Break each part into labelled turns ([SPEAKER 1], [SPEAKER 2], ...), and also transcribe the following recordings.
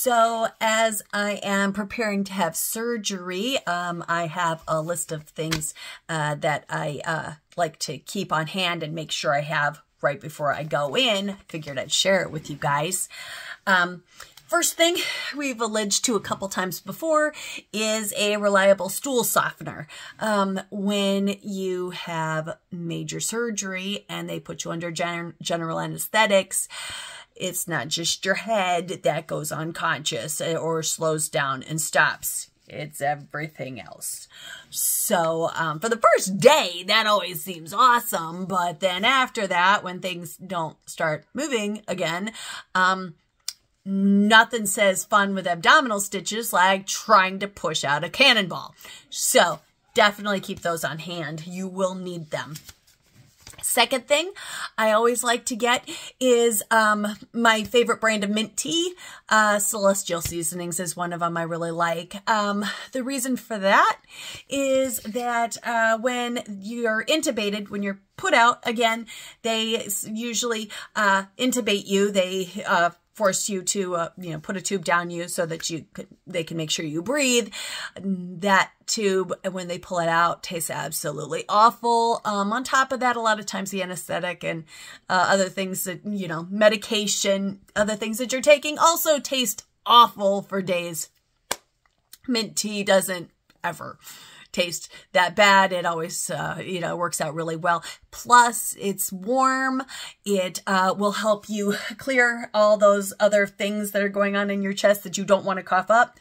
[SPEAKER 1] So as I am preparing to have surgery, I have a list of things that I like to keep on hand and make sure I have right before I go in. Figured I'd share it with you guys. First thing we've alleged to a couple times before is a reliable stool softener. When you have major surgery and they put you under general anesthetics, it's not just your head that goes unconscious or slows down and stops. It's everything else. So for the first day, that always seems awesome. But then after that, when things don't start moving again, nothing says fun with abdominal stitches like trying to push out a cannonball. So definitely keep those on hand. You will need them. Second thing I always like to get is my favorite brand of mint tea. Celestial Seasonings is one of them I really like. The reason for that is that when you're intubated, when you're put out, again, they usually intubate you. They force you to, put a tube down you so that they can make sure you breathe. That tube, when they pull it out, tastes absolutely awful. On top of that, a lot of times the anesthetic and other things that, medication, other things that you're taking also taste awful for days. Mint tea doesn't ever taste that bad. It always, works out really well. Plus, it's warm. It will help you clear all those other things that are going on in your chest that you don't want to cough up.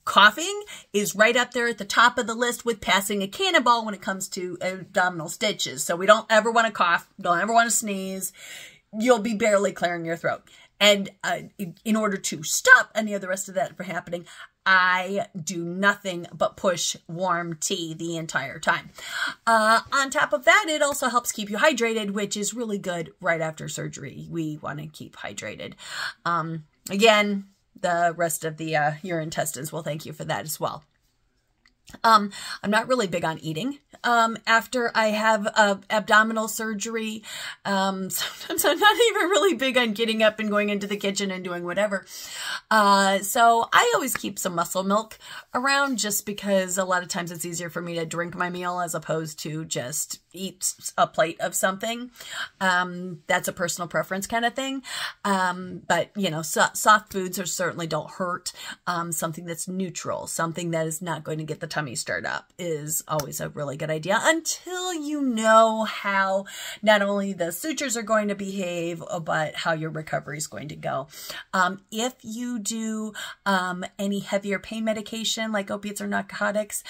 [SPEAKER 1] Coughing is right up there at the top of the list with passing a cannonball when it comes to abdominal stitches. So we don't ever want to cough. Don't ever want to sneeze. You'll be barely clearing your throat. And in order to stop any of the rest of that from happening, I do nothing but push warm tea the entire time. On top of that, it also helps keep you hydrated, which is really good right after surgery. We want to keep hydrated. Again, the rest of the your intestines will thank you for that as well. I'm not really big on eating. After I have abdominal surgery, sometimes I'm not even really big on getting up and going into the kitchen and doing whatever. So I always keep some muscle milk around just because a lot of times it's easier for me to drink my meal as opposed to just eat a plate of something. That's a personal preference kind of thing. But soft foods certainly don't hurt. Something that's neutral, something that is not going to get the tummy stirred up is always a really good idea until you know how not only the sutures are going to behave, but how your recovery is going to go. If you do any heavier pain medication like opiates or narcotics,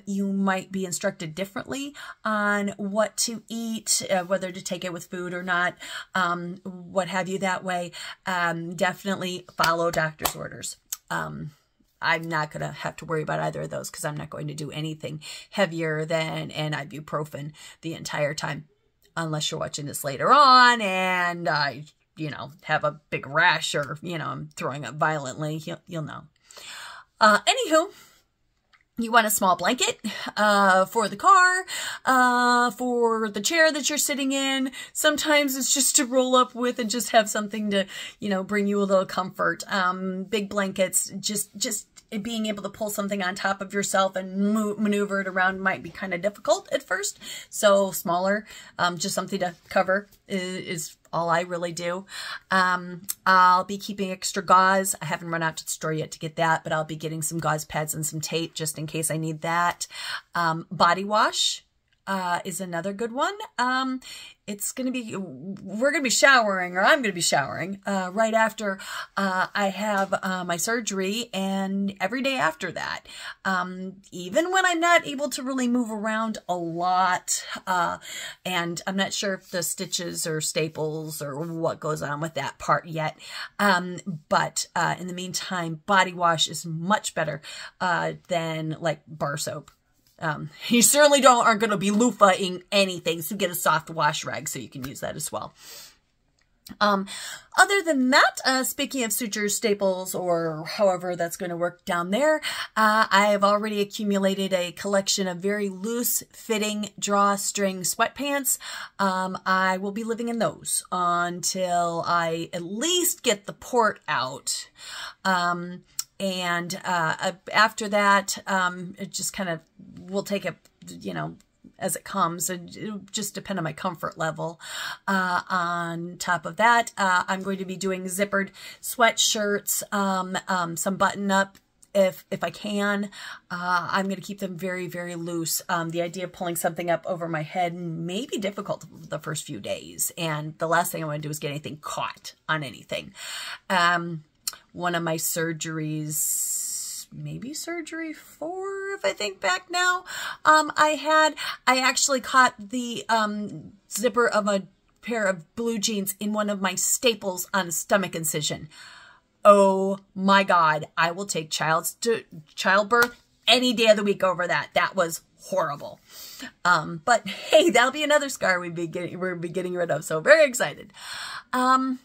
[SPEAKER 1] you might be instructed differently on what to eat, whether to take it with food or not, what have you that way. Definitely follow doctor's orders. I'm not going to have to worry about either of those because I'm not going to do anything heavier than an ibuprofen the entire time, unless you're watching this later on and I, have a big rash or, I'm throwing up violently. You'll know. Anywho, you want a small blanket for the car, for the chair that you're sitting in. Sometimes it's just to roll up with and just have something to, bring you a little comfort. Big blankets, just being able to pull something on top of yourself and maneuver it around might be kind of difficult at first. So smaller, just something to cover is all I really do. I'll be keeping extra gauze. I haven't run out to the store yet to get that, but I'll be getting some gauze pads and some tape just in case I need that. Body wash is another good one. We're going to be showering, or I'm going to be showering right after I have my surgery and every day after that. Even when I'm not able to really move around a lot, and I'm not sure if the stitches or staples or what goes on with that part yet. But in the meantime, body wash is much better than like bar soap. You certainly aren't going to be loofahing anything, so get a soft wash rag so you can use that as well. Other than that, speaking of sutures, staples, or however that's going to work down there, I have already accumulated a collection of very loose fitting drawstring sweatpants. I will be living in those until I at least get the port out. And after that, it just kind of, we'll take it, you know, as it comes. It'll just depend on my comfort level. On top of that, I'm going to be doing zippered sweatshirts, some button up if I can. I'm going to keep them very, very loose. The idea of pulling something up over my head may be difficult the first few days. And the last thing I want to do is get anything caught on anything. One of my surgeries, maybe surgery 4, if I think back now, I actually caught the zipper of a pair of blue jeans in one of my staples on a stomach incision. Oh my God, I will take childbirth any day of the week over that. That was horrible. But hey, that'll be another scar we'll be getting rid of. So very excited. The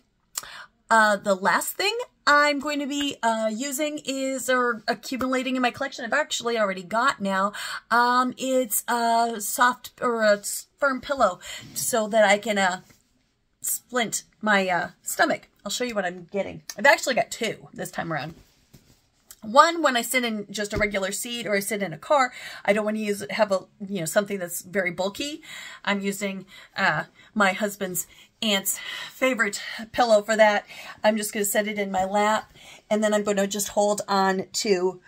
[SPEAKER 1] last thing I'm going to be using is, or accumulating in my collection, I've actually already got now. It's a soft or a firm pillow so that I can splint my stomach. I'll show you what I'm getting. I've actually got 2 this time around. One, when I sit in just a regular seat or I sit in a car, I don't want to have a, something that's very bulky. I'm using my husband's aunt's favorite pillow for that. I'm just going to set it in my lap, and then I'm going to just hold on to,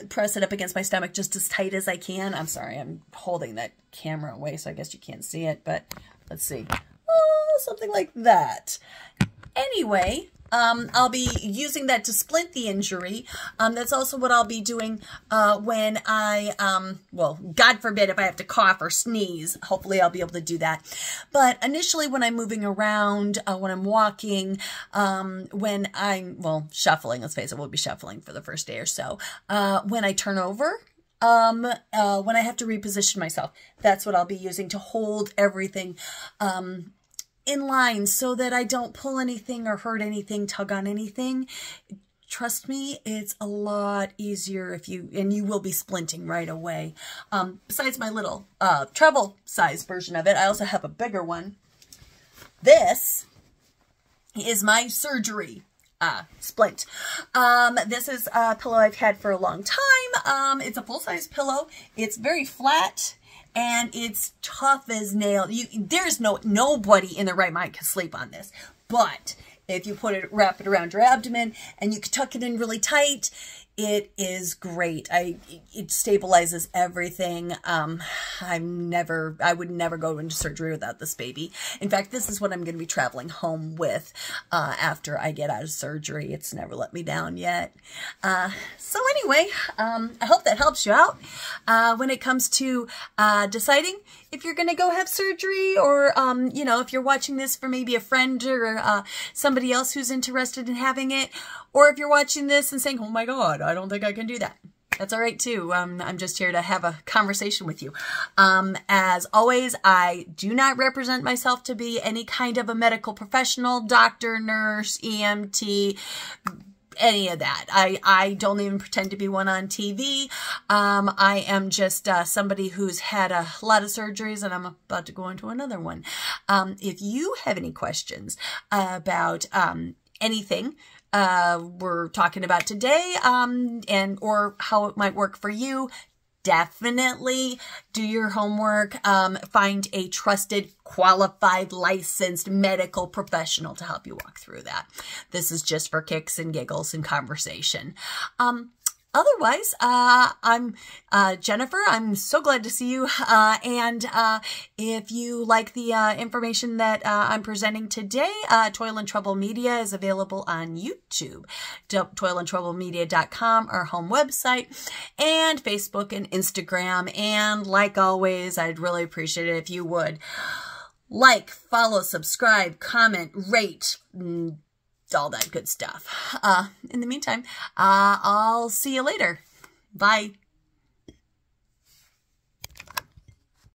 [SPEAKER 1] press it up against my stomach just as tight as I can. I'm sorry, I'm holding that camera away, so I guess you can't see it, but let's see. Oh, something like that. Anyway, I'll be using that to splint the injury. That's also what I'll be doing when I, well, God forbid if I have to cough or sneeze. Hopefully I'll be able to do that. But initially when I'm moving around, when I'm walking, when I'm, well, shuffling, let's face it, we'll be shuffling for the first day or so. When I turn over, when I have to reposition myself, that's what I'll be using to hold everything in line so that I don't pull anything or hurt anything, tug on anything. Trust me, it's a lot easier if you will be splinting right away. Besides my little travel size version of it, I also have a bigger one. This is my surgery splint. This is a pillow I've had for a long time. It's a full-size pillow. It's very flat. And it's tough as nail. There's nobody in their right mind can sleep on this. But if you wrap it around your abdomen and you can tuck it in really tight, it is great. It stabilizes everything. I would never go into surgery without this baby. In fact, this is what I'm going to be traveling home with after I get out of surgery. It's never let me down yet. So anyway, I hope that helps you out when it comes to deciding if you're going to go have surgery, or if you're watching this for maybe a friend or somebody else who's interested in having it, or if you're watching this and saying, oh my God, I don't think I can do that. That's all right too. I'm just here to have a conversation with you. As always, I do not represent myself to be any kind of a medical professional, doctor, nurse, EMT, any of that. I don't even pretend to be one on TV. I am just somebody who's had a lot of surgeries, and I'm about to go into another one. If you have any questions about anything we're talking about today, or how it might work for you, definitely do your homework. Find a trusted, qualified, licensed medical professional to help you walk through that. This is just for kicks and giggles and conversation. Otherwise, I'm Jennifer. I'm so glad to see you. And if you like the information that I'm presenting today, Toil and Trouble Media is available on YouTube, toilandtroublemedia.com, our home website, and Facebook and Instagram. And like always, I'd really appreciate it if you would like, follow, subscribe, comment, rate, all that good stuff. In the meantime, I'll see you later. Bye.